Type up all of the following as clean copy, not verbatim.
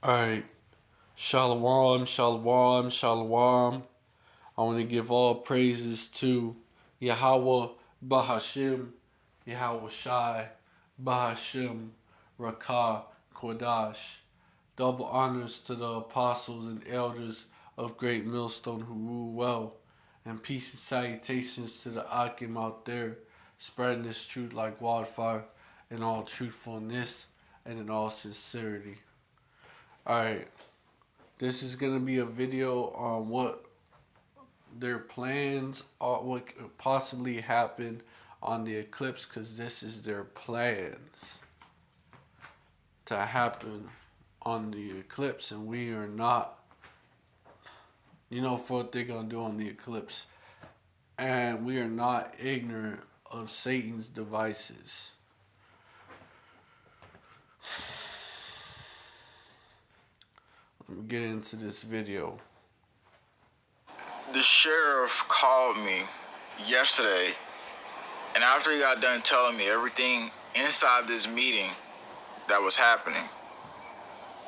Alright, Shalom, Shalom, Shalom. I want to give all praises to Yahweh Bahashim, Yahweh Shai, Bahashim, Rakah, Kodash. Double honors to the apostles and elders of Great Millstone who rule well, and peace and salutations to the Akim out there, spreading this truth like wildfire in all truthfulness and in all sincerity. Alright, this is going to be a video on what their plans are, what could possibly happen on the eclipse, because this is their plans to happen on the eclipse, and we are not, for what they're going to do on the eclipse. And we are not ignorant of Satan's devices. Let me get into this video. The sheriff called me yesterday, and after he got done telling me everything inside this meeting that was happening,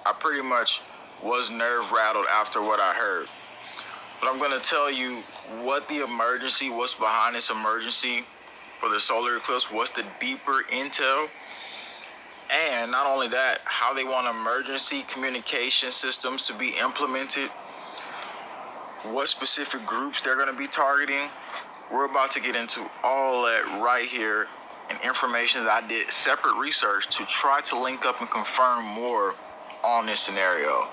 I pretty much was nerve rattled after what I heard. But I'm going to tell you what the emergency, what's behind this emergency for the solar eclipse, what's the deeper intel, and not only that, how they want emergency communication systems to be implemented, what specific groups they're going to be targeting. We're about to get into all that right here, and information that I did separate research to try to link up and confirm more on this scenario.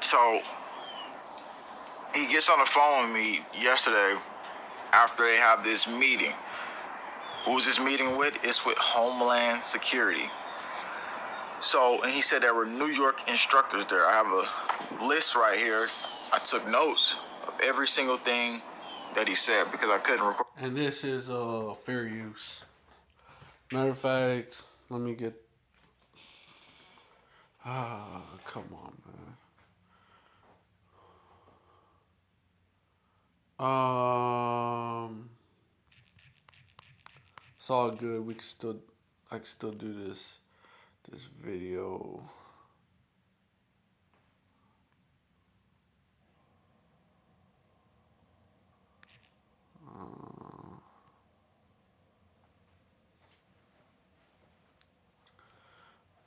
So he gets on the phone with me yesterday after they have this meeting. Who's this meeting with? It's with Homeland Security. So, and he said there were New York instructors there. I have a list right here. I took notes of every single thing that he said because I couldn't record. And this is fair use. Matter of fact, let me get. Come on, man. It's all good. I can still do this video.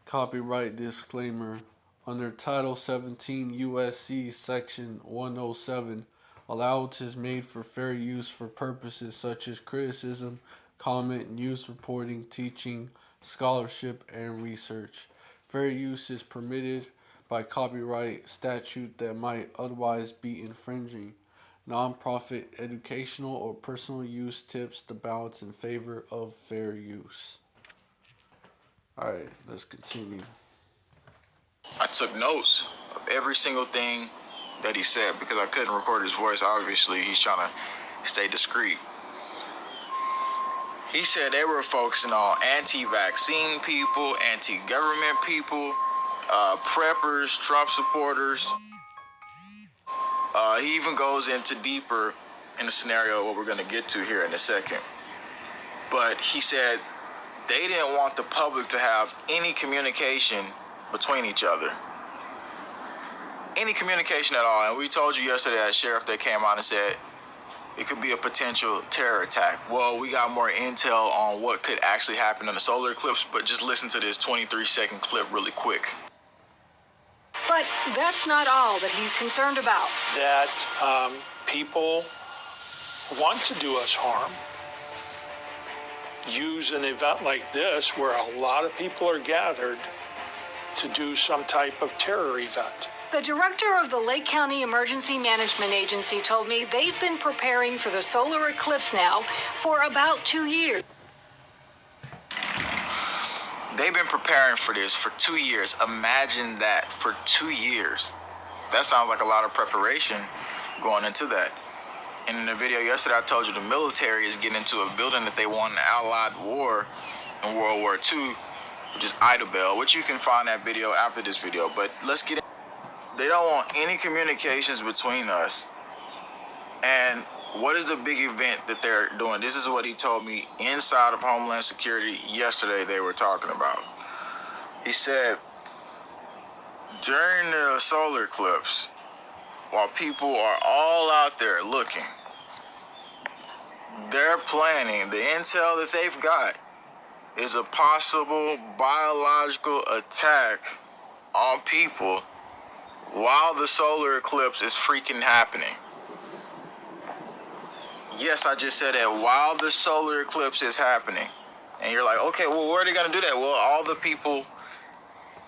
Copyright disclaimer. Under Title 17 U.S.C. Section 107, allowance is made for fair use for purposes such as criticism, comment, news reporting, teaching, scholarship, and research. Fair use is permitted by copyright statute that might otherwise be infringing. Non-profit, educational, or personal use tips the balance in favor of fair use. Alright, let's continue. I took notes of every single thing that he said because I couldn't record his voice. Obviously, he's trying to stay discreet. He said they were focusing on anti-vaccine people, anti-government people, preppers, Trump supporters. He even goes into deeper in the scenario what we're going to get to here in a second. But he said they didn't want the public to have any communication between each other. Any communication at all. And we told you yesterday that sheriff that came out and said it could be a potential terror attack. Well, we got more intel on what could actually happen in the solar eclipse, but just listen to this 23-second clip really quick. But that's not all that he's concerned about. That people want to do us harm, use an event like this where a lot of people are gathered to do some type of terror event. The director of the Lake County Emergency Management Agency told me they've been preparing for the solar eclipse now for about 2 years. They've been preparing for this for 2 years. Imagine that, for 2 years. That sounds like a lot of preparation going into that. And in the video yesterday, I told you the military is getting into a building that they won the Allied War in World War II, which is Idabel, which you can find that video after this video. But let's get in. They don't want any communications between us. And what is the big event that they're doing? This is what he told me inside of Homeland Security yesterday they were talking about. He said During the solar eclipse, while people are all out there looking, they're planning, the intel that they've got is a possible biological attack on people while the solar eclipse is freaking happening. Yes, I just said that while the solar eclipse is happening. And you're like, okay, well, where are they going to do that? Well, all the people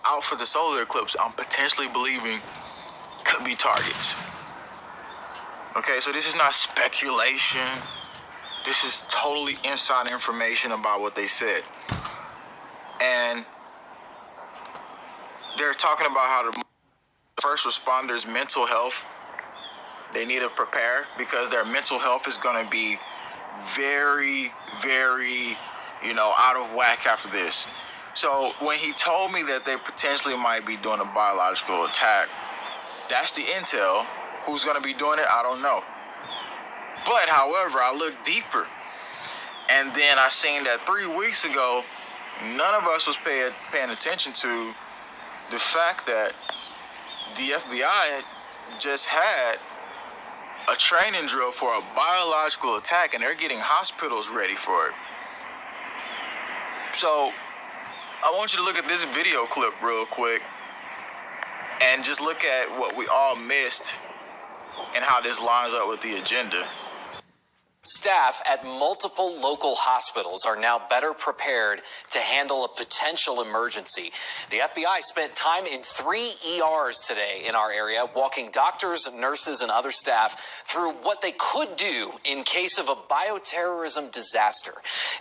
out for the solar eclipse, I'm potentially believing could be targets. Okay, so this is not speculation. This is totally inside information about what they said. And they're talking about how the first responders' mental health, they need to prepare because their mental health is going to be very, very, out of whack after this. So when he told me that they potentially might be doing a biological attack, that's the intel. Who's going to be doing it, I don't know. But, however, I looked deeper. And then I seen that 3 weeks ago, none of us was paying attention to the fact that the FBI just had a training drill for a biological attack, and they're getting hospitals ready for it. So, I want you to look at this video clip real quick and just look at what we all missed and how this lines up with the agenda. Staff at multiple local hospitals are now better prepared to handle a potential emergency. The FBI spent time in 3 ERs today in our area, walking doctors, nurses, and other staff through what they could do in case of a bioterrorism disaster.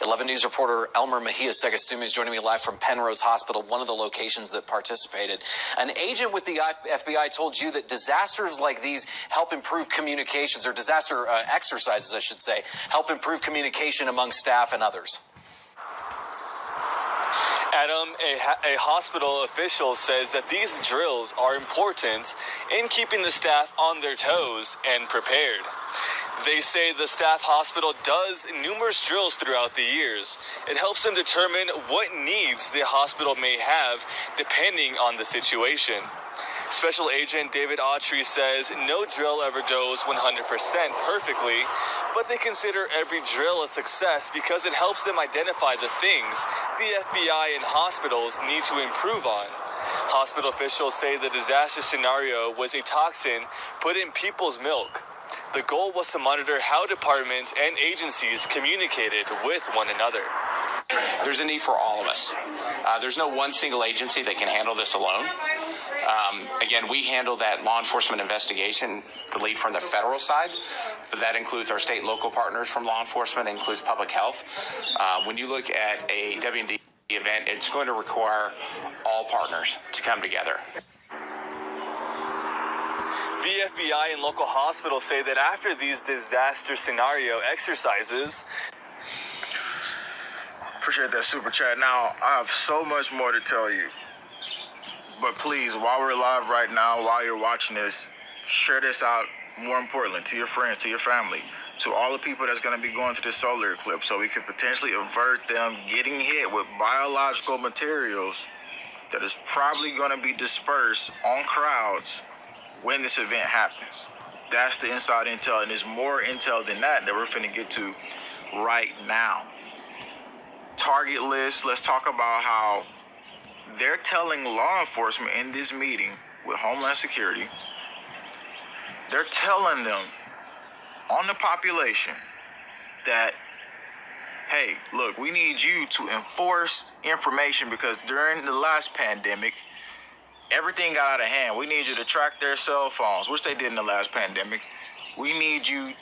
11 News reporter Elmer Mejia Segastumi is joining me live from Penrose Hospital, one of the locations that participated. An agent with the FBI told you that disasters like these help improve communications, or disaster exercises, I should say, help improve communication among staff and others. Adam, a hospital official says that these drills are important in keeping the staff on their toes and prepared. They say the staff hospital does numerous drills throughout the years. It helps them determine what needs the hospital may have depending on the situation. Special Agent David Autry says no drill ever goes 100% perfectly, but they consider every drill a success because it helps them identify the things the FBI and hospitals need to improve on. Hospital officials say the disaster scenario was a toxin put in people's milk. The goal was to monitor how departments and agencies communicated with one another. There's a need for all of us. There's no one single agency that can handle this alone. Again, we handle that law enforcement investigation, the lead from the federal side, but that includes our state and local partners from law enforcement, includes public health. When you look at a W&D event, it's going to require all partners to come together. The FBI and local hospitals say that after these disaster scenario exercises... Appreciate that super chat. Now, I have so much more to tell you. But please, while we're live right now, while you're watching this, share this out, more importantly, to your friends, to your family, to all the people that's going to be going to this solar eclipse, so we can potentially avert them getting hit with biological materials that is probably going to be dispersed on crowds when this event happens. That's the inside intel, and there's more intel than that we're finna get to right now. Target list, let's talk about how they're telling law enforcement in this meeting with Homeland Security, they're telling them on the population that, hey, look, we need you to enforce information because during the last pandemic, everything got out of hand. We need you to track their cell phones, which they did in the last pandemic. We need you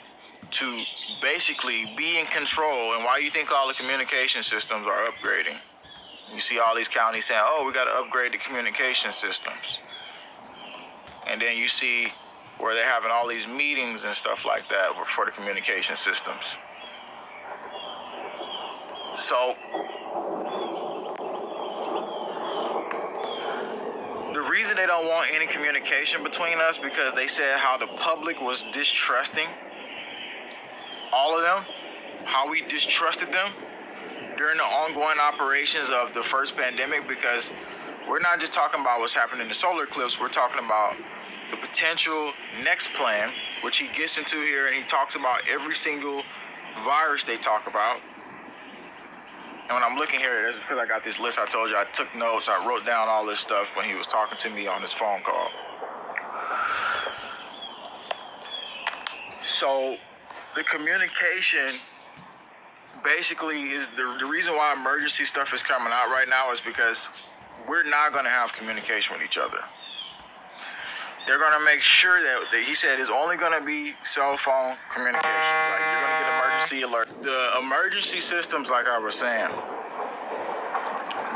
to basically be in control. And why you think all the communication systems are upgrading? You see all these counties saying, oh, we got to upgrade the communication systems. And then you see where they're having all these meetings and stuff like that for the communication systems. So the reason they don't want any communication between us because they said how the public was distrusting all of them, how we distrusted them during the ongoing operations of the first pandemic, because we're not just talking about what's happening in the solar eclipse. We're talking about the potential next plan, which he gets into here, and he talks about every single virus they talk about. And when I'm looking here, that's because I got this list. I told you I took notes. I wrote down all this stuff when he was talking to me on his phone call. So the communication basically is the reason why emergency stuff is coming out right now is because we're not going to have communication with each other. They're going to make sure that he said it's only going to be cell phone communication. Like, you're going to get emergency alert. The emergency systems, like I was saying,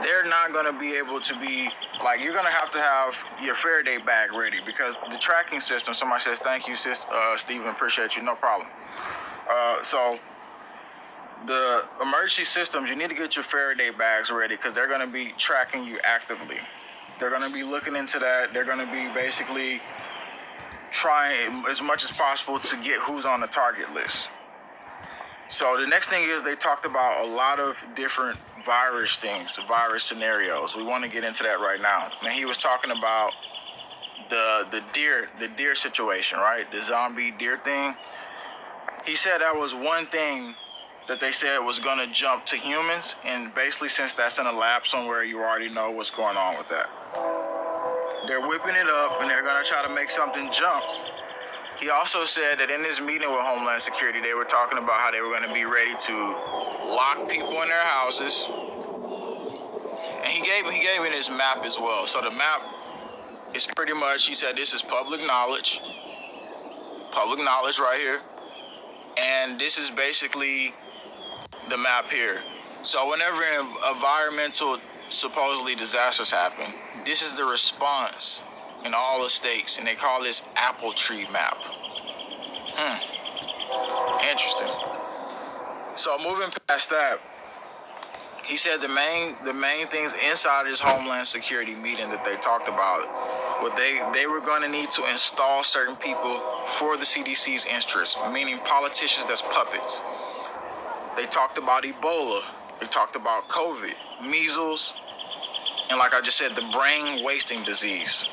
they're not going to be able to be, like, you're going to have your Faraday bag ready, because the tracking system, somebody says, thank you, Stephen, appreciate you, no problem. So the emergency systems, you need to get your Faraday bags ready, because they're going to be tracking you actively. They're going to be looking into that. They're going to be basically trying as much as possible to get who's on the target list. So the next thing is they talked about a lot of different virus things, virus scenarios. We want to get into that right now. And he was talking about the deer situation, right? The zombie deer thing. He said that was one thing that they said was going to jump to humans, and basically since that's in a lab somewhere, you already know what's going on with that. They're whipping it up, and they're going to try to make something jump. He also said that in this meeting with Homeland Security, they were talking about how they were going to be ready to lock people in their houses. And he gave me this map as well. So the map is pretty much, he said, this is public knowledge right here. And this is basically the map here. So whenever environmental supposedly disasters happen, this is the response in all the states, and they call this apple tree map. Interesting. So moving past that, he said the main things inside this Homeland Security meeting that they talked about, what they were going to need to install certain people for the CDC's interest, meaning politicians that's puppets. They talked about Ebola. They talked about COVID, measles, and like I just said, the brain wasting disease.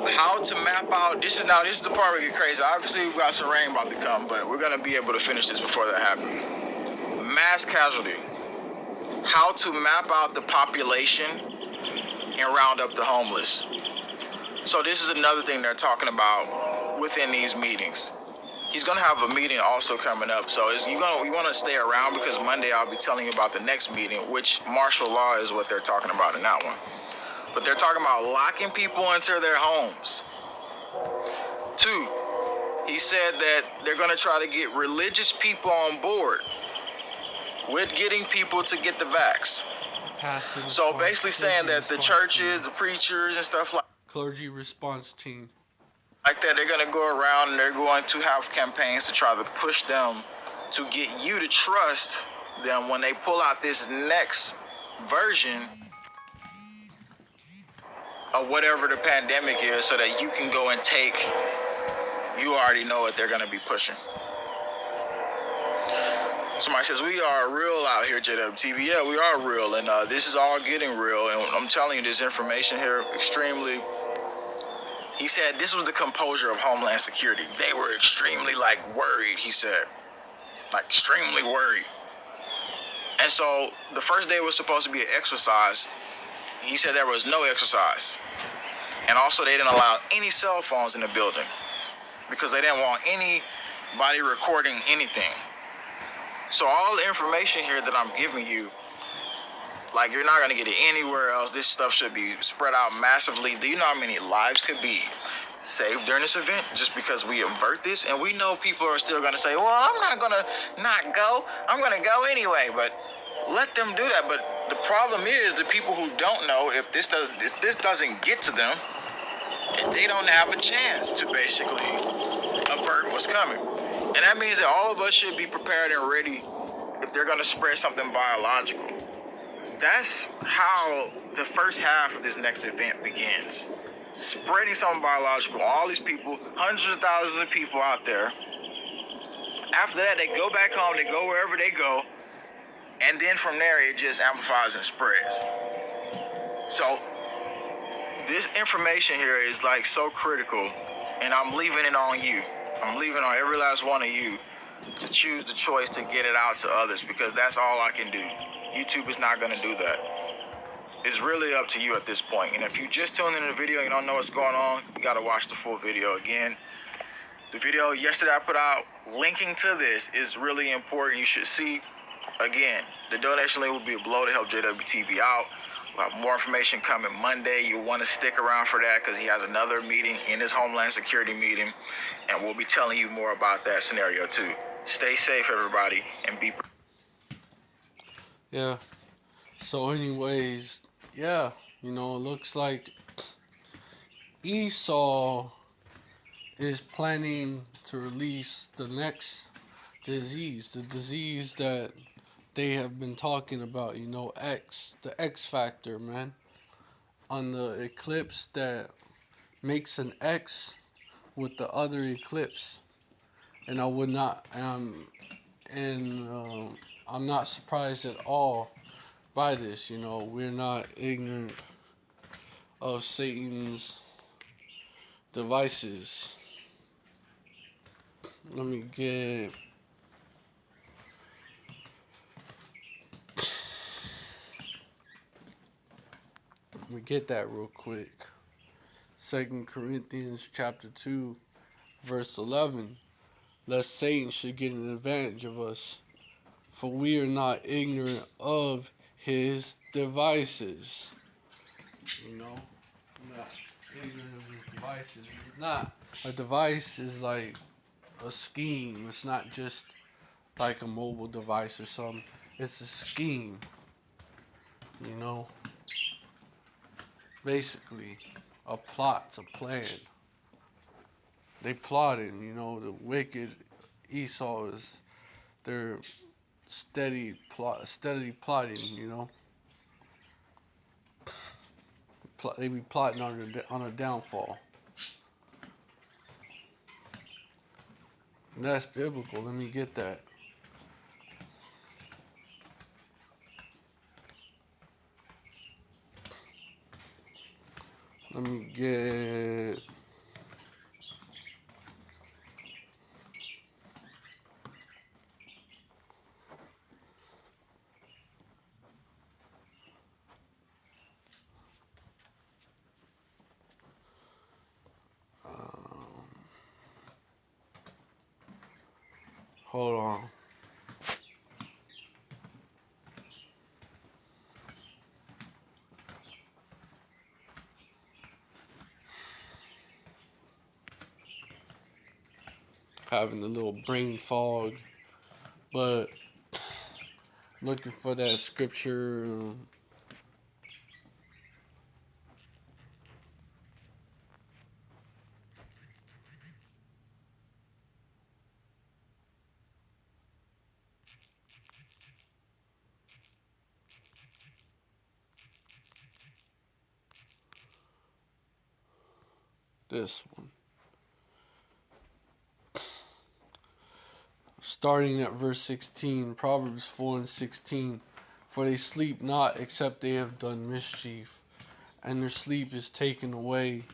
How to map out, this is the part where it gets crazy. Obviously, we've got some rain about to come, but we're going to be able to finish this before that happens. Mass casualty. How to map out the population and round up the homeless. So this is another thing they're talking about within these meetings. He's going to have a meeting also coming up. So you want to stay around, because Monday I'll be telling you about the next meeting, which martial law is what they're talking about in that one. But they're talking about locking people into their homes. 2, he said that they're going to try to get religious people on board with getting people to get the vax. So basically saying that the churches, the preachers and stuff like Clergy response team. like that, they're going to go around and they're going to have campaigns to try to push them to get you to trust them when they pull out this next version of whatever the pandemic is, so that you can go and take, you already know what they're going to be pushing. Somebody says, we are real out here, JWTV. Yeah, we are real, and this is all getting real, and I'm telling you, this information here, extremely. He said this was the composure of Homeland Security. They were extremely, worried, he said. Extremely worried. And so the first day was supposed to be an exercise. He said there was no exercise. And also they didn't allow any cell phones in the building, because they didn't want anybody recording anything. So all the information here that I'm giving you, you're not going to get it anywhere else. This stuff should be spread out massively. Do you know how many lives could be saved during this event just because we avert this? And we know people are still going to say, well, I'm not going to not go. I'm going to go anyway. But let them do that. But the problem is the people who don't know, if this doesn't get to them, they don't have a chance to basically avert what's coming. And that means that all of us should be prepared and ready if they're going to spread something biological. That's how the first half of this next event begins. Spreading something biological. All these people, hundreds of thousands of people out there. After that, they go back home, they go wherever they go, And then from there, it just amplifies and spreads. So this information here is like so critical, and I'm leaving it on you. I'm leaving on every last one of you to choose the choice to get it out to others, because that's all I can do. YouTube is not going to do that. It's really up to you at this point. And if you just tuned in the video and you don't know what's going on, you got to watch the full video again. The video yesterday I put out linking to this is really important. You should see. Again, the donation link will be below to help JWTV out. We'll have more information coming Monday. You'll want to stick around for that because he has another meeting in his Homeland Security meeting, and we'll be telling you more about that scenario too. Stay safe, everybody, and be. Yeah. So, anyways, yeah, it looks like Esau is planning to release the next disease, the disease that they have been talking about, the X factor, man. On the eclipse that makes an X with the other eclipse. And I would not, I'm not surprised at all by this. We're not ignorant of Satan's devices. Let me get that real quick. 2 Corinthians chapter 2, verse 11. Lest Satan should get an advantage of us, for we are not ignorant of his devices. Not ignorant of his devices. It's not. A device is like a scheme. It's not just like a mobile device or something. It's a scheme. Basically, a plot's a plan. They plotted, the wicked Esau they're steadily plotting, They be plotting on a downfall. And that's biblical. Let me get that. Let me get. Hold on. Having a little brain fog, but looking for that scripture. This one. Starting at verse 16, Proverbs 4:16. For they sleep not except they have done mischief, and their sleep is taken away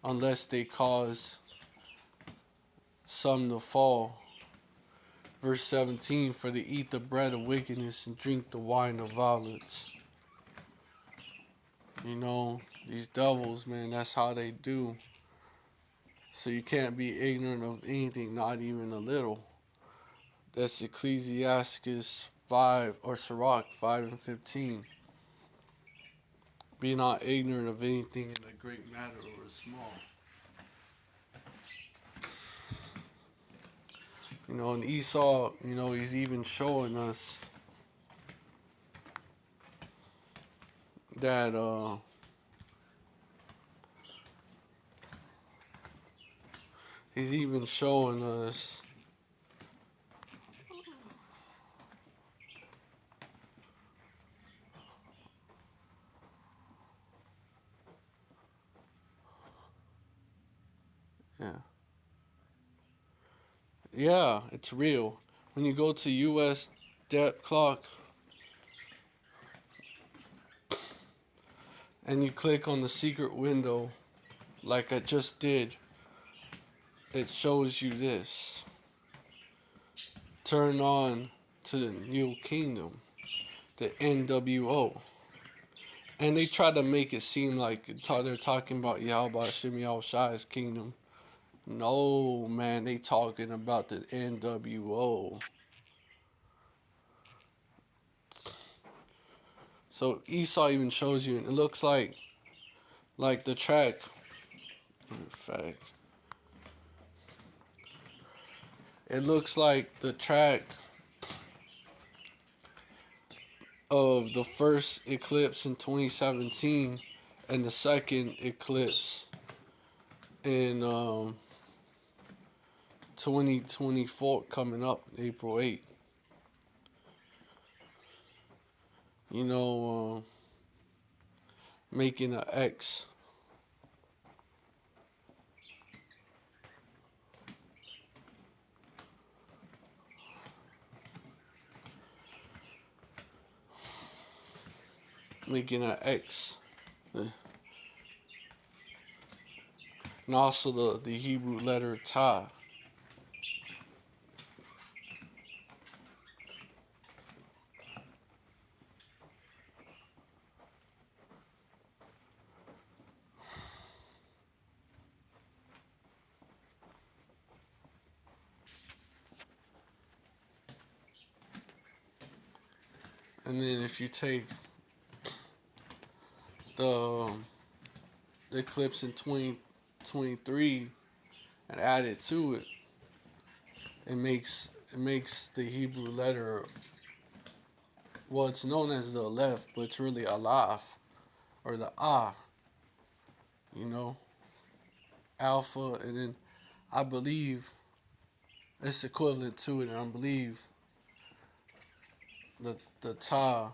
unless they cause some to fall. Verse 17, for they eat the bread of wickedness and drink the wine of violence. These devils, man, that's how they do. So you can't be ignorant of anything, not even a little. That's Ecclesiastes 5, or Sirach 5:15. Be not ignorant of anything in a great matter or a small. And Esau, he's even showing us that he's even showing us yeah, it's real. When you go to US depth clock, and you click on the secret window, like I just did, it shows you this. Turn on to the new kingdom, the NWO. And they try to make it seem like they're talking about Yahweh Hashem Yahushai's kingdom. No, man, they talking about the NWO. So Esau even shows you, and it looks like the track. In fact, it looks like the track of the first eclipse in 2017 and the second eclipse in 2024 coming up April 8th. You know, making an X. Making an X. And also the Hebrew letter Ta. And then if you take the eclipse in 2023 and add it to it, it makes the Hebrew letter, well, it's known as the Aleph, but it's really Aleph or the Ah, you know, Alpha, and then I believe it's equivalent to it, and I believe the Ta,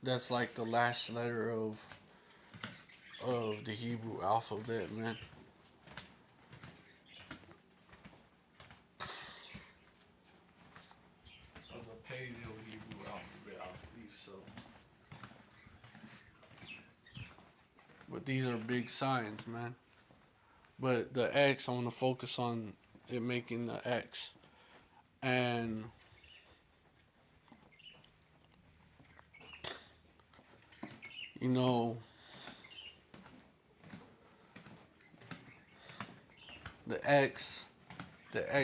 that's like the last letter of the Hebrew alphabet, man. Of the Paleo Hebrew alphabet, I believe so. But these are big signs, man. But the X, I want to focus on it making the X. And you know, the X, the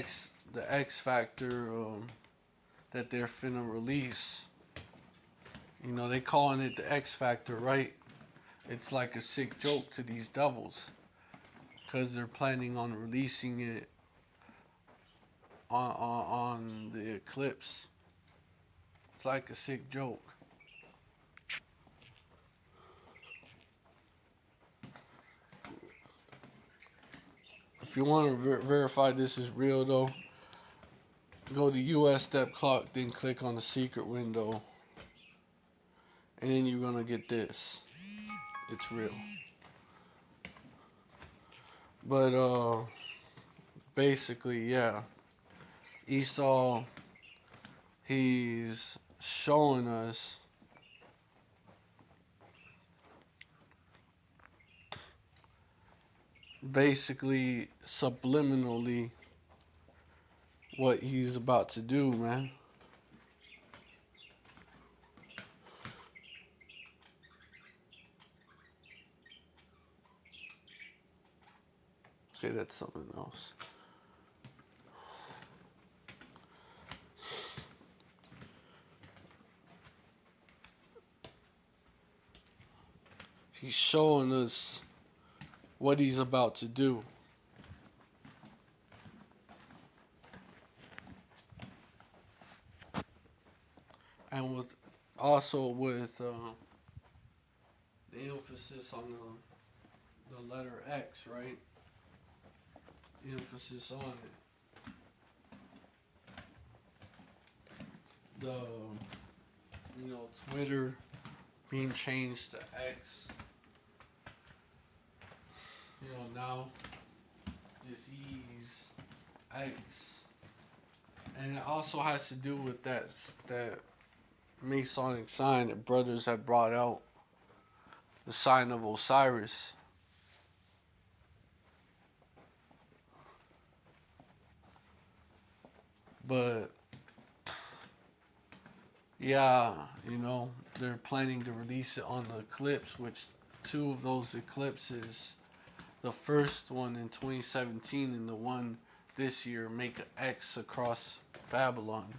X factor that they're finna release. You know, they calling it the X factor, right? It's like a sick joke to these devils, because they're planning on releasing it on the eclipse. It's like a sick joke. If you want to verify this is real, though, go to US Step Clock, then click on the secret window, and then you're gonna get this. It's real. But basically, yeah, Esau, he's showing us basically subliminally what he's about to do, man. Okay, that's something else. He's showing us what he's about to do. And with the emphasis on the letter X, right? The emphasis on it. The, you know, Twitter being changed to X. You know, now disease X. And it also has to do with that Masonic sign that brothers have brought out. the sign of Osiris. But yeah, they're planning to release it on the eclipse, which two of those eclipses, the first one in 2017 and the one this year, make an X across Babylon.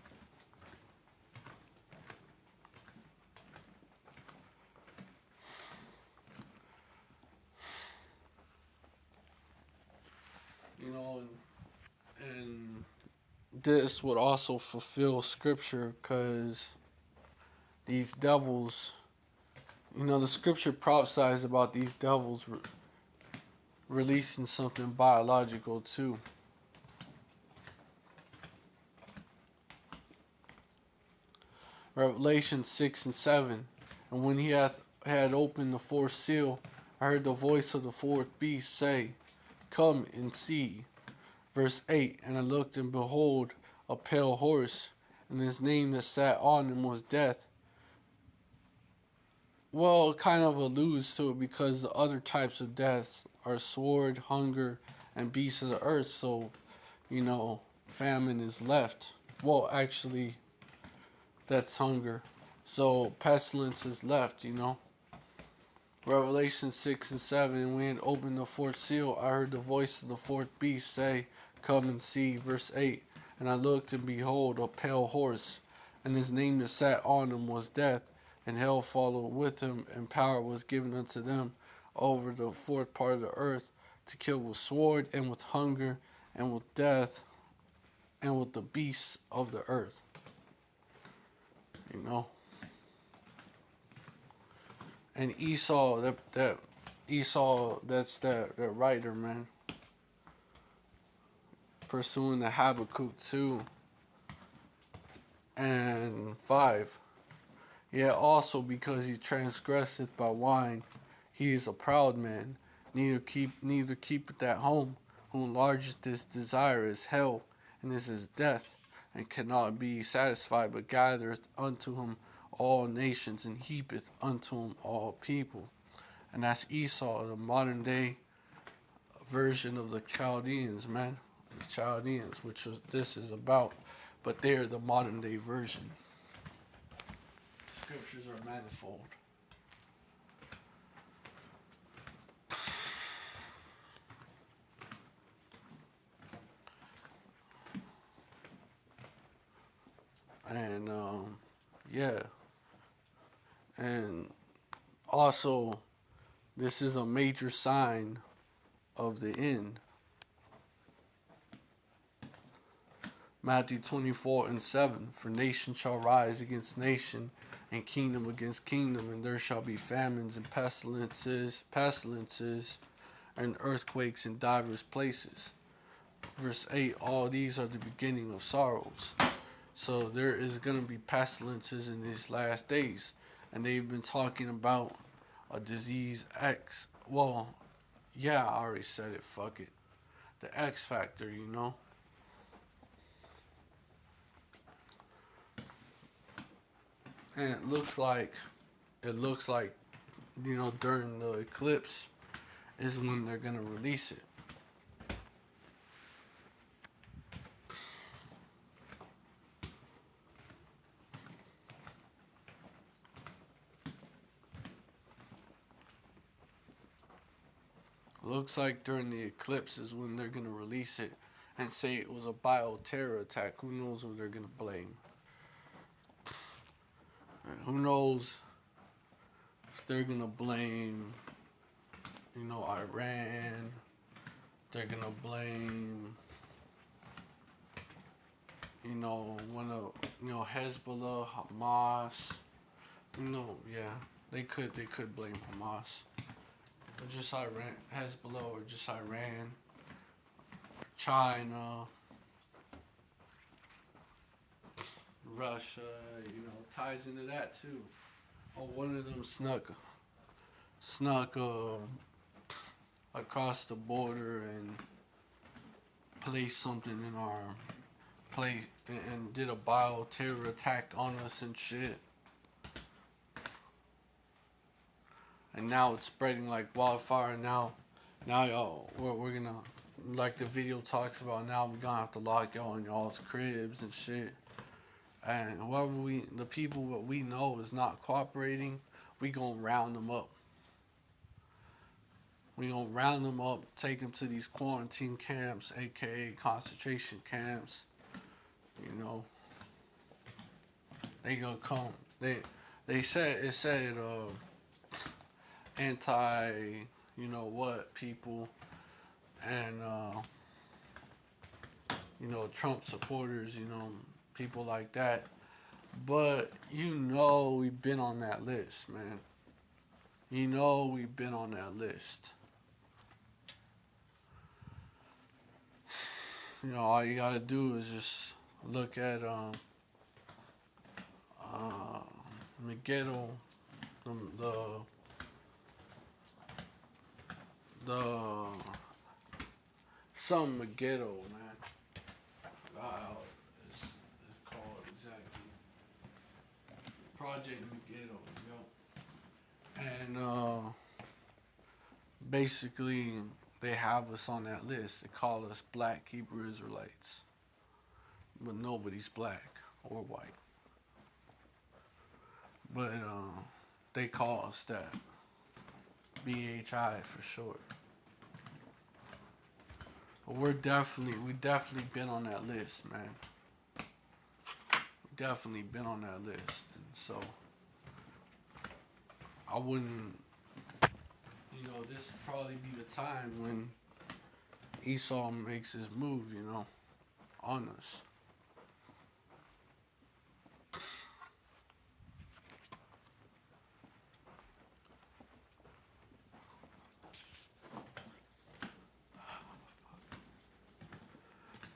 And this would also fulfill scripture, because these devils, the scripture prophesies about these devils releasing something biological too. Revelation 6 and 7. And when he had opened the fourth seal, I heard the voice of the fourth beast say, "Come and see." Verse 8. And I looked, and behold, a pale horse, and his name that sat on him was Death. Well, it kind of alludes to it, because the other types of deaths are sword, hunger, and beasts of the earth. So, famine is left. Well, actually, that's hunger. So pestilence is left, Revelation 6 and 7. And when it opened the fourth seal, I heard the voice of the fourth beast say, "Come and see." Verse 8. And I looked, and behold, a pale horse, and his name that sat on him was Death, and hell followed with him, and power was given unto them over the fourth part of the earth, to kill with sword, and with hunger, and with death, and with the beasts of the earth. And Esau, that writer, man, pursuing the Habakkuk 2 and 5. Yet also because he transgresseth by wine, he is a proud man, neither keepeth at home, who enlargeth his desire is hell, and this is death, and cannot be satisfied, but gathereth unto him all nations, and heapeth unto him all people. And that's Esau, the modern day version of the Chaldeans, man. The Chaldeans, which this is about, but they're the modern day version. Scriptures are manifold. And yeah. And also, this is a major sign of the end. Matthew 24 and 7. For nation shall rise against nation, and kingdom against kingdom, and there shall be famines and pestilences, and earthquakes in divers places. Verse 8. All these are the beginning of sorrows. So there is going to be pestilences in these last days. And they've been talking about a disease X. Well, yeah, I already said it. Fuck it. The X factor, And it looks like, during the eclipse is when they're going to release it. Looks like during the eclipse is when they're going to release it and say it was a bioterror attack. Who knows who they're going to blame? And who knows if they're going to blame, Iran. They're going to blame, one of, Hezbollah, Hamas. Yeah, they could blame Hamas. Or just Iran, Hezbollah, or just Iran, China, Russia, ties into that too. Oh, one of them snuck across the border and placed something in our place and did a bioterror attack on us and shit. and now it's spreading like wildfire. Now y'all, we're gonna, like the video talks about. Now we're gonna have to lock y'all in y'all's cribs and shit. And the people that we know is not cooperating, we gonna round them up. We gonna round them up, take them to these quarantine camps, aka concentration camps. You know, they gonna come. They said it said anti, you know what, people, and you know, Trump supporters, you know, people like that. But you know we've been on that list, man. You know we've been on that list. You know, all you gotta do is just look at Megiddo, the the some Megiddo, man. I forgot how it's called exactly. Project Megiddo, you know. And basically, they have us on that list. They call us Black Hebrew Israelites, but nobody's black or white. But they call us that. BHI for short. But we definitely been on that list, man. We definitely been on that list, and so I wouldn't. You know, this would probably be the time when Esau makes his move. You know, on us.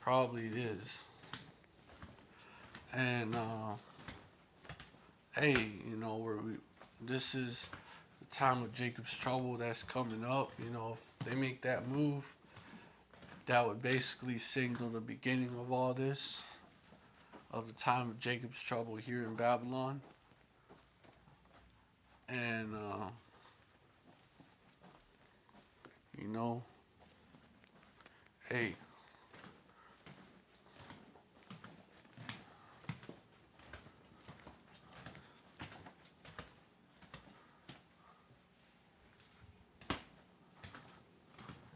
Probably it is. And hey, you know, this is the time of Jacob's trouble that's coming up. You know, if they make that move, that would basically signal the beginning of all this, of the time of Jacob's trouble here in Babylon. And you know, hey,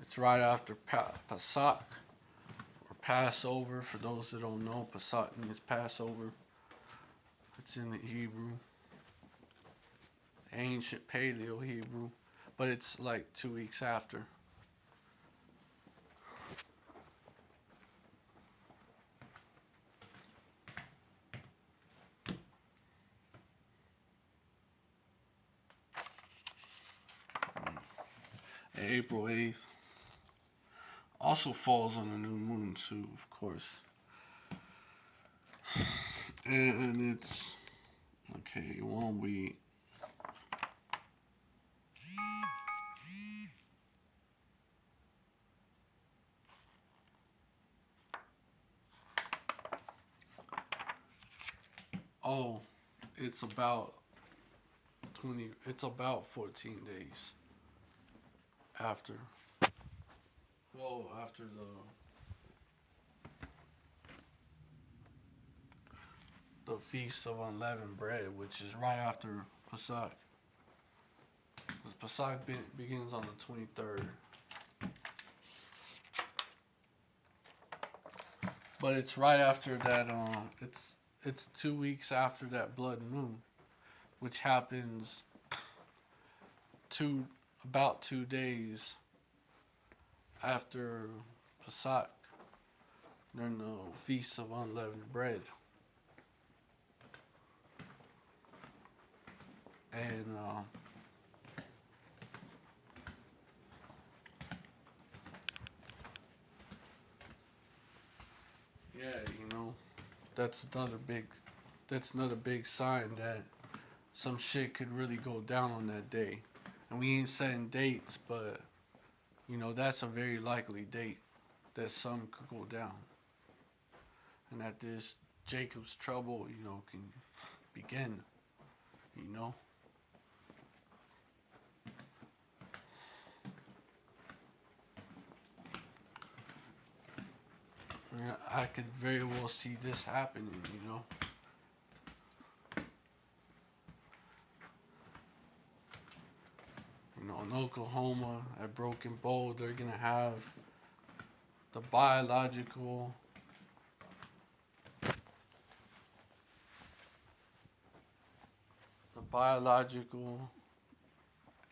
it's right after Pesach, or Passover. For those that don't know, Pesach means Passover. It's in the Hebrew, ancient Paleo Hebrew, but it's like 2 weeks after. And April 8th also falls on the new moon too, of course. And it's okay, 1 week. Oh, it's about 14 days after. Well, after the Feast of Unleavened Bread, which is right after Pesach. Because Pesach begins on the 23rd. But it's right after that. It's 2 weeks after that blood moon, which happens about 2 days after Pesach, during the Feast of Unleavened Bread. And yeah, you know, that's another big sign that some shit could really go down on that day. And we ain't setting dates, but you know, that's a very likely date that some could go down. And that this Jacob's trouble, you know, can begin, you know. And I could very well see this happening, you know. You know, in Oklahoma, at Broken Bow, they're going to have the biological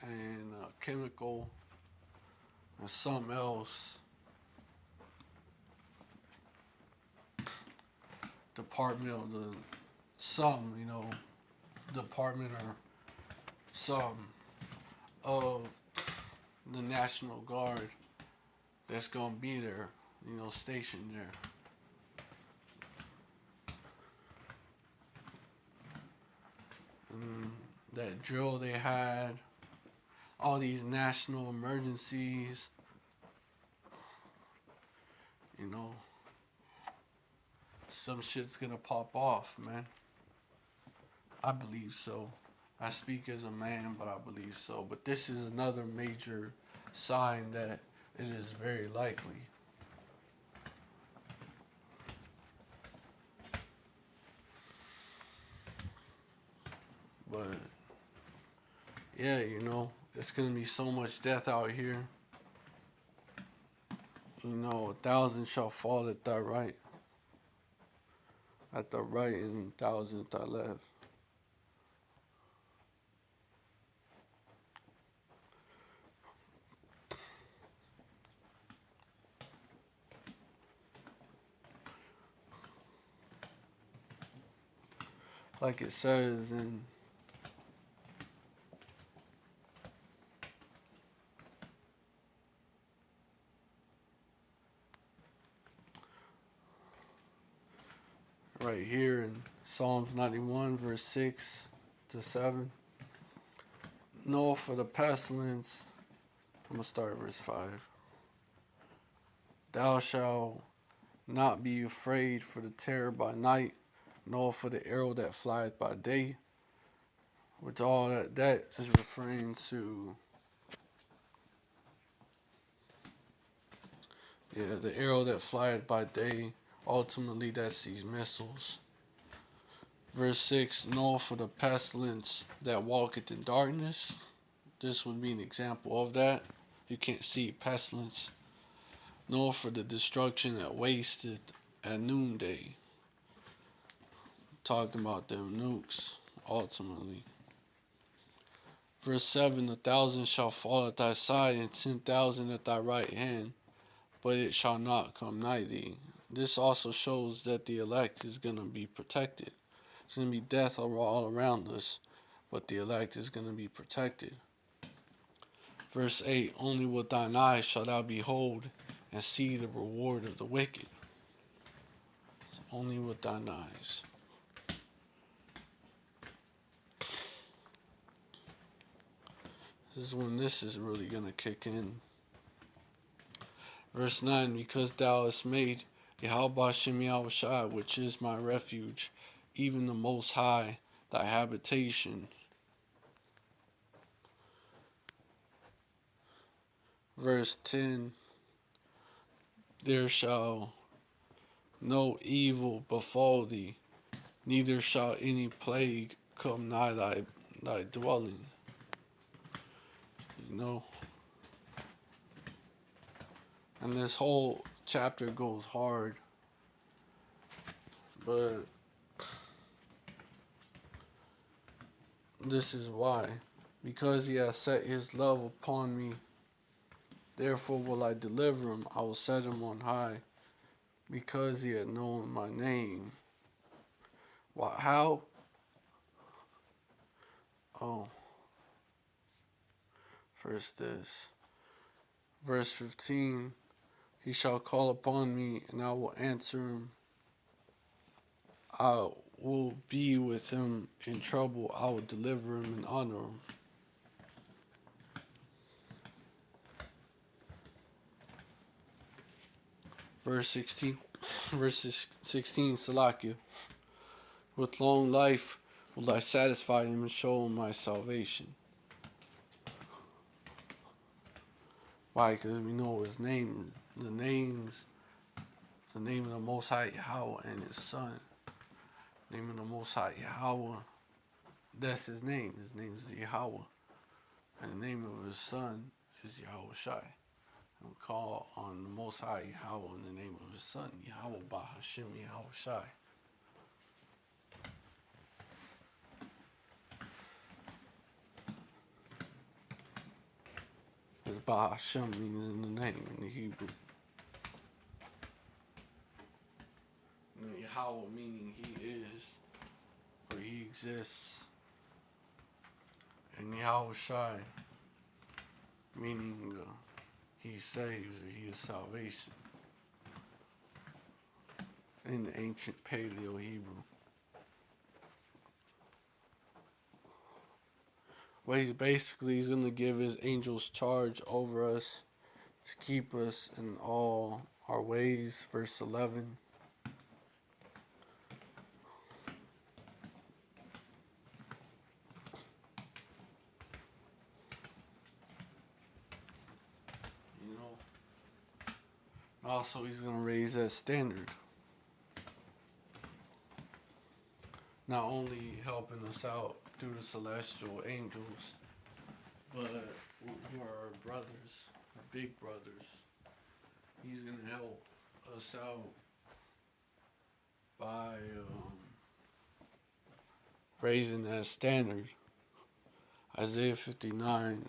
and chemical and something else department of the some, you know, department or some of the National Guard that's gonna be there, you know, stationed there. And that drill they had, all these national emergencies, you know, some shit's gonna pop off, man. I believe so. I speak as a man, but I believe so. But this is another major sign that it is very likely. But yeah, you know, it's gonna be so much death out here. You know, 1,000 shall fall at thy right, and 1,000 at thy left. Like it says in right here in Psalms 91, verse 6 to 7. Nor for the pestilence, I'm going to start at verse 5. Thou shalt not be afraid for the terror by night, nor for the arrow that flieth by day. Which all that is referring to, yeah, the arrow that flieth by day. Ultimately, that's these missiles. Verse 6, nor for the pestilence that walketh in darkness. This would be an example of that. You can't see pestilence. Nor for the destruction that wasteth at noonday. Talking about them nukes, ultimately. Verse 7, 1,000 shall fall at thy side, and 10,000 at thy right hand, but it shall not come nigh thee. This also shows that the elect is going to be protected. It's going to be death all around us, but the elect is going to be protected. Verse 8, only with thine eyes shalt thou behold and see the reward of the wicked. Only with thine eyes. This is when this is really going to kick in. Verse 9, because thou hast made Yahweh Shem Yahushai, which is my refuge, even the Most High, thy habitation. Verse 10, there shall no evil befall thee, neither shall any plague come nigh thy dwelling. You know? And this whole chapter goes hard. But this is why. Because he has set his love upon me, therefore will I deliver him. I will set him on high, because he had known my name. Why, how? Oh. First this. Verse 15. He shall call upon me, and I will answer him. I will be with him in trouble. I will deliver him and honor him. Verse 16, Salakia. With long life will I satisfy him and show him my salvation. Why? Because we know his name. The names the name of the Most High Yahweh and His Son. The name of the Most High Yahweh, that's His name. His name is Yahweh. And the name of His Son is Yahweh Shai. And we call on the Most High Yahweh in the name of His Son, Yahweh Bahashim Yahweh Shai. Because Bahashim means in the name in the Hebrew. And Yahweh meaning He is, or He exists. And Yahweh Shai meaning He saves, or He is salvation. In the ancient Paleo Hebrew. Well, He's going to give His angels charge over us to keep us in all our ways. Verse 11. You know, also He's going to raise that standard. Not only helping us out through the celestial angels, but who are our brothers, our big brothers. He's going to help us out by raising that standard. Isaiah 59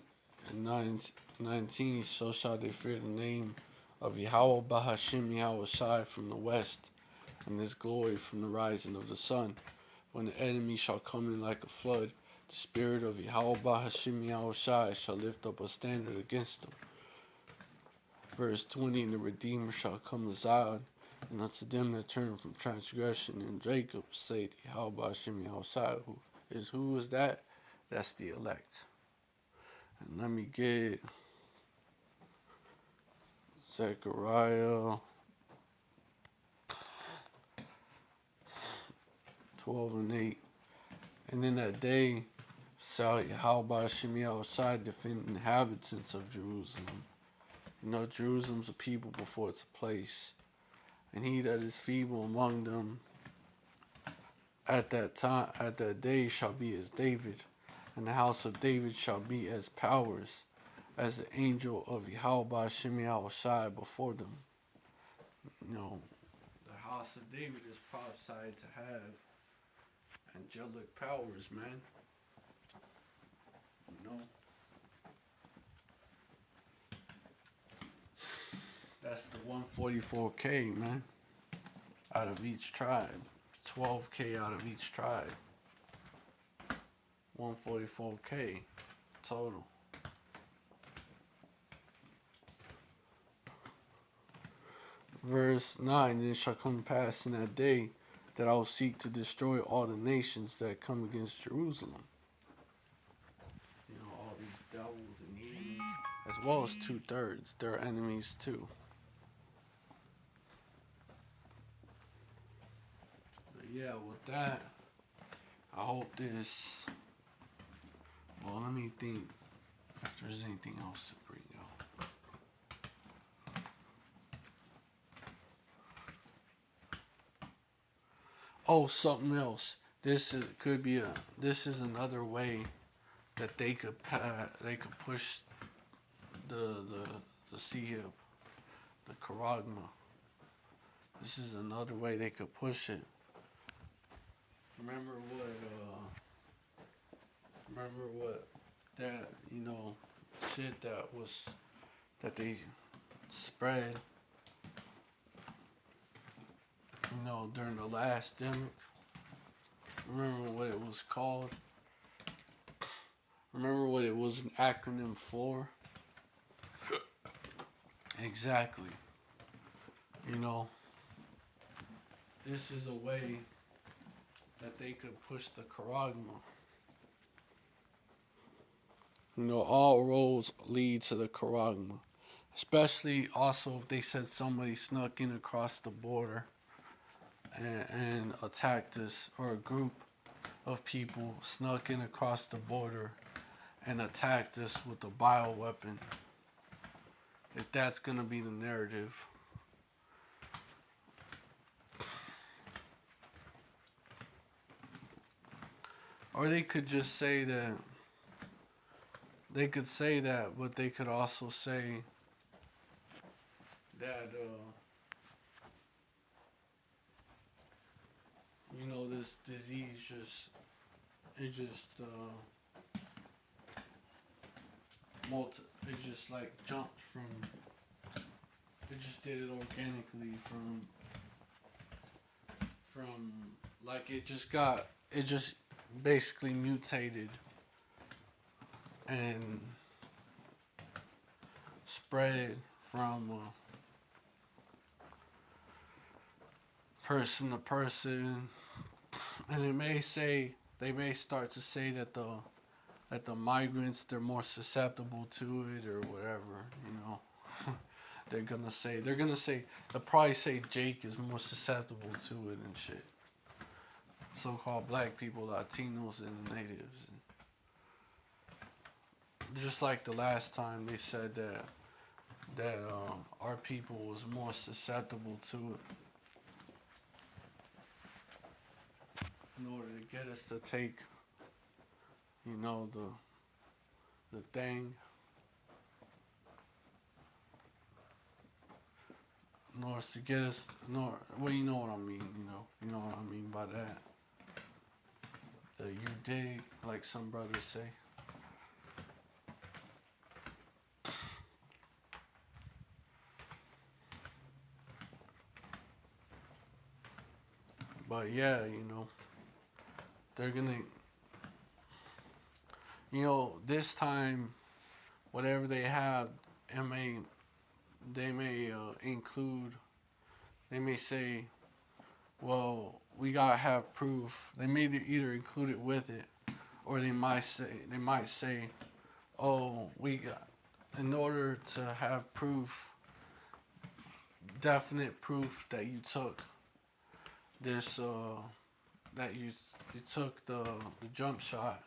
and 19, so shall they fear the name of Yahweh Bahashim Yahweh Shai from the west, and His glory from the rising of the sun. When the enemy shall come in like a flood, the spirit of Yahweh Bahashim Yahweh Shai shall lift up a standard against them. Verse 20, and the Redeemer shall come to Zion, and unto them that turn from transgression in Jacob, say Yahweh Bahashim Yahweh Shai. Who is that? That's the elect. And let me get Zechariah 12 and 8. And in that day shall Yahweh Bahashim Yahweh Shai defend the inhabitants of Jerusalem. You know, Jerusalem's a people before it's a place. And he that is feeble among them at that day shall be as David, and the house of David shall be as powers, as the angel of Yahweh Bahashim Yahweh Shai before them. You know, the house of David is prophesied to have angelic powers, man. You know, that's the 144K, man, out of each tribe. 12K out of each tribe. 144K total. Verse 9, and it shall come to pass in that day that I will seek to destroy all the nations that come against Jerusalem. You know, all these devils and heathens, as well as 2/3. They're enemies too. But yeah, with that, I hope this. Well, let me think if there's anything else to bring out. Oh, something else. This is another way that they could push the Sihib, the Karagma. This is another way they could push it. Remember what that, you know, shit that they spread, you know, during the last demic. Remember what it was called? Remember what it was an acronym for? Exactly. You know, this is a way that they could push the Karagma. You know, all roads lead to the Karagma. Especially also if they said somebody snuck in across the border and attacked us, or a group of people snuck in across the border and attacked us with a bioweapon. If that's going to be the narrative, Or they could just say that. They could say that, but they could also say that, this disease it just like jumped from, it just did it organically from, like it just basically mutated and spread from person to person, and they may start to say that the migrants, they're more susceptible to it or whatever. They'll probably say Jake is more susceptible to it and shit. So-called black people, Latinos, and natives. And just like the last time they said that our people was more susceptible to it. In order to get us to take, the thing. In order to get us, well, you know what I mean. You know what I mean by that. You dig, like some brothers say. But yeah, they're gonna, this time, whatever they have, they may include, they may say, well, we gotta have proof. They may either include it with it, or they might say, oh, in order to have proof, definite proof that you took this, that you took the jump shot.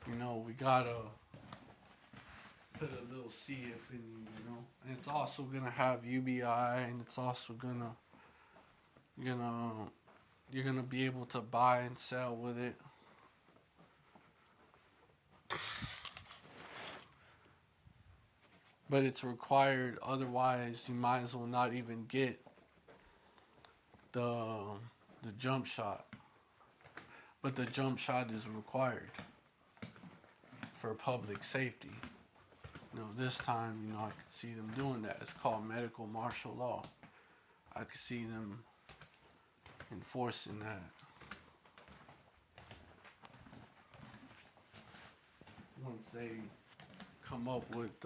We gotta put a little CF in you, and it's also gonna have UBI, and it's also you're gonna be able to buy and sell with it. But it's required, otherwise you might as well not even get the jump shot. But the jump shot is required for public safety. This time, I could see them doing that. It's called medical martial law. I could see them enforcing that. Once they come up with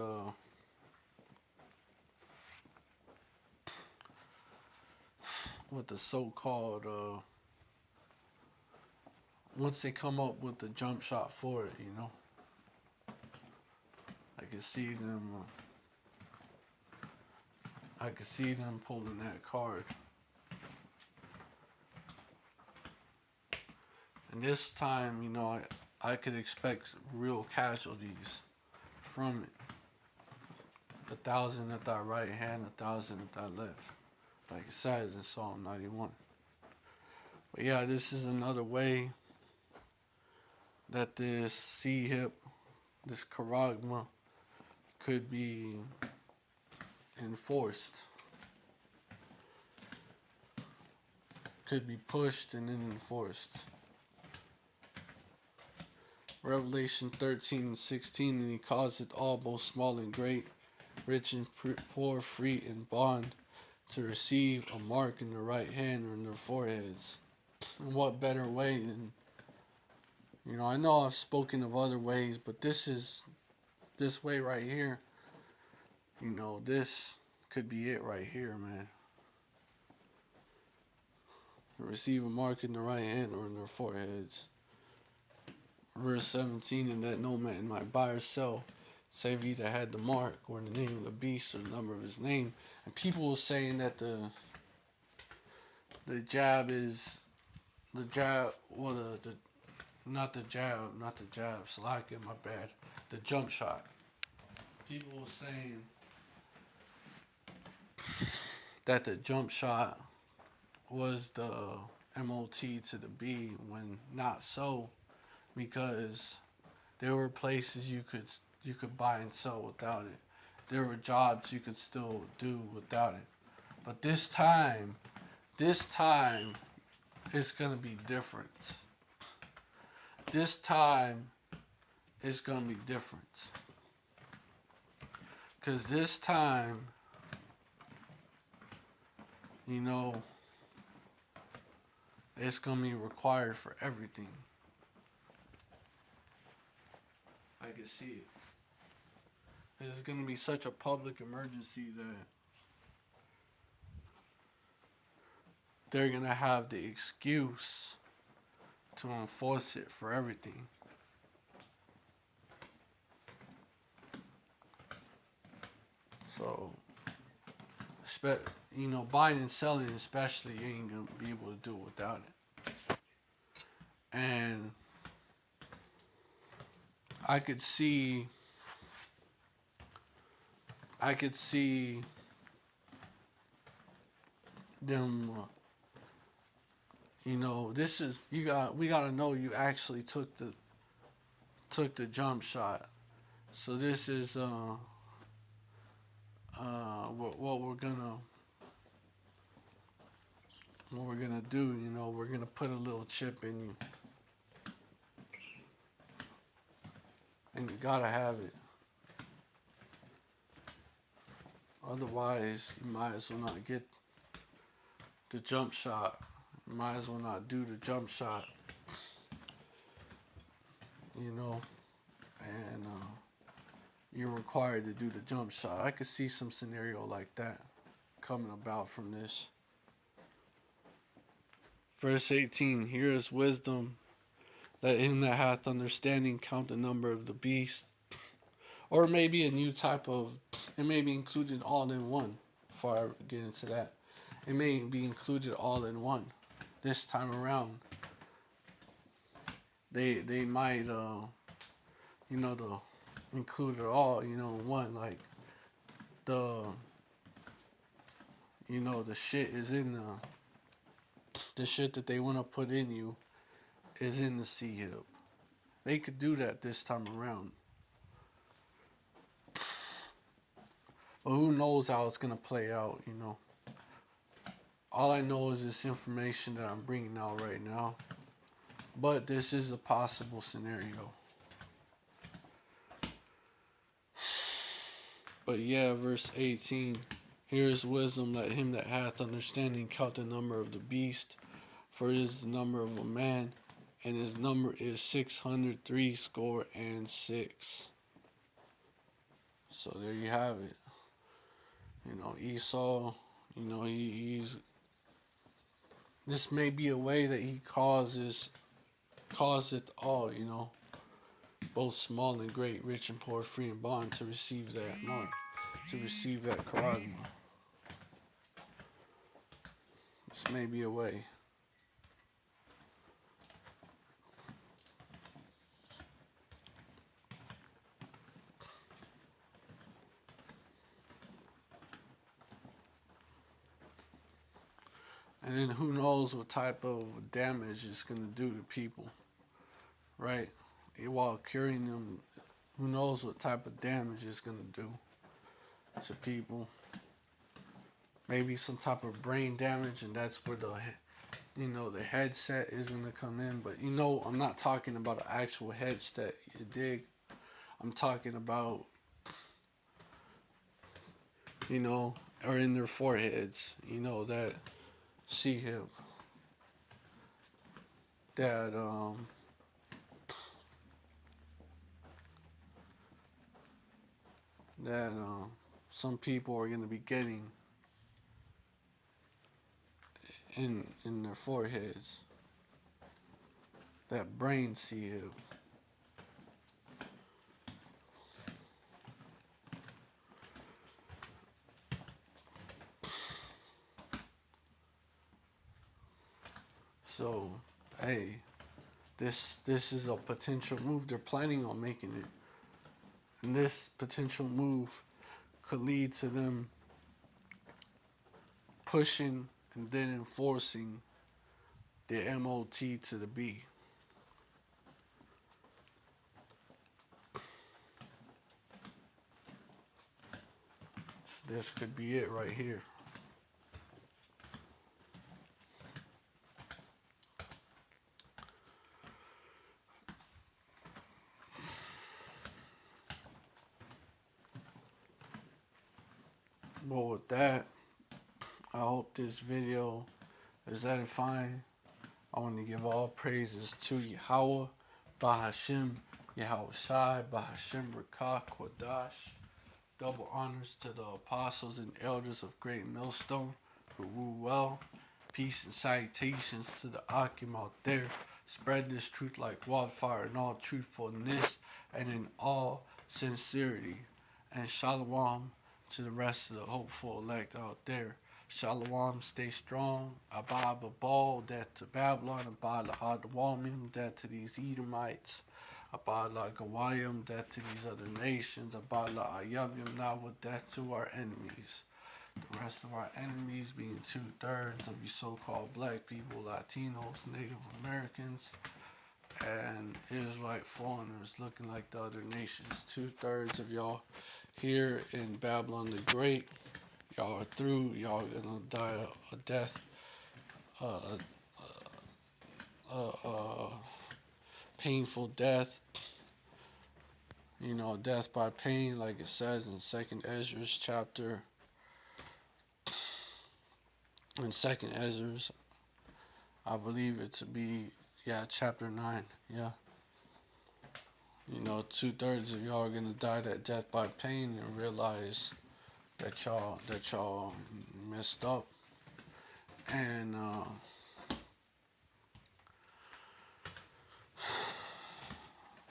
the so-called, once they come up with the jump shot for it, I could see them pulling that card. And this time, I could expect real casualties from it. 1,000 at thy right hand, 1,000 at thy left. Like it says in Psalm 91. But yeah, this is another way that this C-hip, this charagma, could be enforced. Could be pushed and then enforced. Revelation 13:16, and he causeth all, both small and great, rich and poor, free and bond, to receive a mark in their right hand or in their foreheads. And what better way than, I know I've spoken of other ways, but this way right here, this could be it right here, man. Receive a mark in the right hand or in their foreheads. Verse 17, and that no man might buy or sell, save he that had the mark, or the name of the beast, or the number of his name. And people were saying that the jab is, not the jab, Salakia, my bad, the jump shot. People were saying that the jump shot was the MOT to the B, when not so. because there were places you could buy and sell without it. There were jobs you could still do without it. But this time, it's gonna be different. This time, it's gonna be different. Cause this time, you know, it's gonna be required for everything. I can see it. It's gonna be such a public emergency that they're gonna have the excuse to enforce it for everything. So, buying and selling especially, you ain't gonna be able to do it without it. And I could see, I could see them. This is we gotta know you actually took the jump shot. So this is what we're gonna do. We're gonna put a little chip in you, and you gotta have it. Otherwise, you might as well not get the jump shot. You might as well not do the jump shot. And you're required to do the jump shot. I could see some scenario like that coming about from this. Verse 18, here is wisdom. Let him that hath understanding count the number of the beast. Or maybe a new type of, it may be included all in one. Before I get into that, it may be included all in one. This time around, they might the include it all in one, like the the shit is in the shit that they want to put in you is in the sea hip. They could do that this time around. But who knows how it's going to play out. All I know is this information that I'm bringing out right now. But this is a possible scenario. But yeah, verse 18. Here is wisdom, let him that hath understanding count the number of the beast, for it is the number of a man, and his number is 636. So there you have it. Esau, he's this may be a way that he caused it all, both small and great, rich and poor, free and bond, to receive that mark, to receive that charisma. This may be a way. And then who knows what type of damage it's going to do to people, right? While curing them, who knows what type of damage it's going to do to people. Maybe some type of brain damage, and that's where the headset is going to come in. But I'm not talking about an actual headset, you dig? I'm talking about, or in their foreheads, that see him, that some people are going to be getting in their foreheads, that brain see him. So, hey, this is a potential move. They're planning on making it. And this potential move could lead to them pushing and then enforcing the MOT to the B. This could be it right here. But with that, I hope this video is edifying. I want to give all praises to Yahweh, Bahashim, Yahweh Shai, Bahashim Rakah Kodash. Double honors to the apostles and elders of Great Millstone who rule well. Peace and salutations to the Akim out there. Spread this truth like wildfire in all truthfulness and in all sincerity. And shalom to the rest of the hopeful elect out there. Shalom, stay strong. Abba Babal, death to Babylon. Abba Lahadawamim, death to these Edomites. Abba Gawayim, death to these other nations. Abba Ayamim, now with death to our enemies. The rest of our enemies being 2/3 of you so-called black people, Latinos, Native Americans, and Israelite foreigners looking like the other nations. 2/3 of y'all here in Babylon the Great. Y'all are through. Y'all gonna die a death, painful death. You know, death by pain, like it says in 2nd Ezra chapter. In 2nd Ezra, I believe it to be, chapter 9. Yeah. You know, 2/3 of y'all are gonna die that death by pain and realize that y'all messed up. And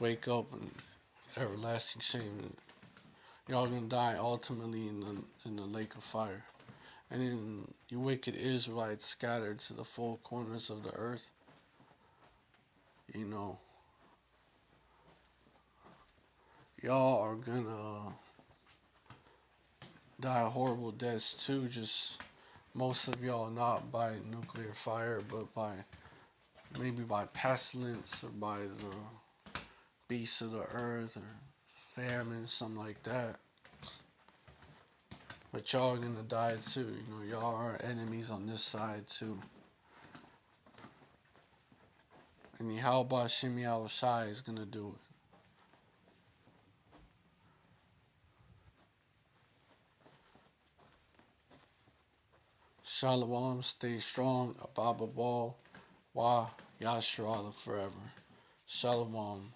wake up in everlasting shame. Y'all gonna die ultimately in the lake of fire. And then you wicked Israelites scattered to the four corners of the earth. You know, y'all are gonna die horrible deaths too. Just most of y'all not by nuclear fire, but maybe by pestilence or by the beasts of the earth or famine, something like that. But y'all are gonna die too. You know, y'all are enemies on this side too. And Yahweh Shemi Shai is gonna do it. Shalom, stay strong, Abba Ball, Wa Yashrala forever. Shalom.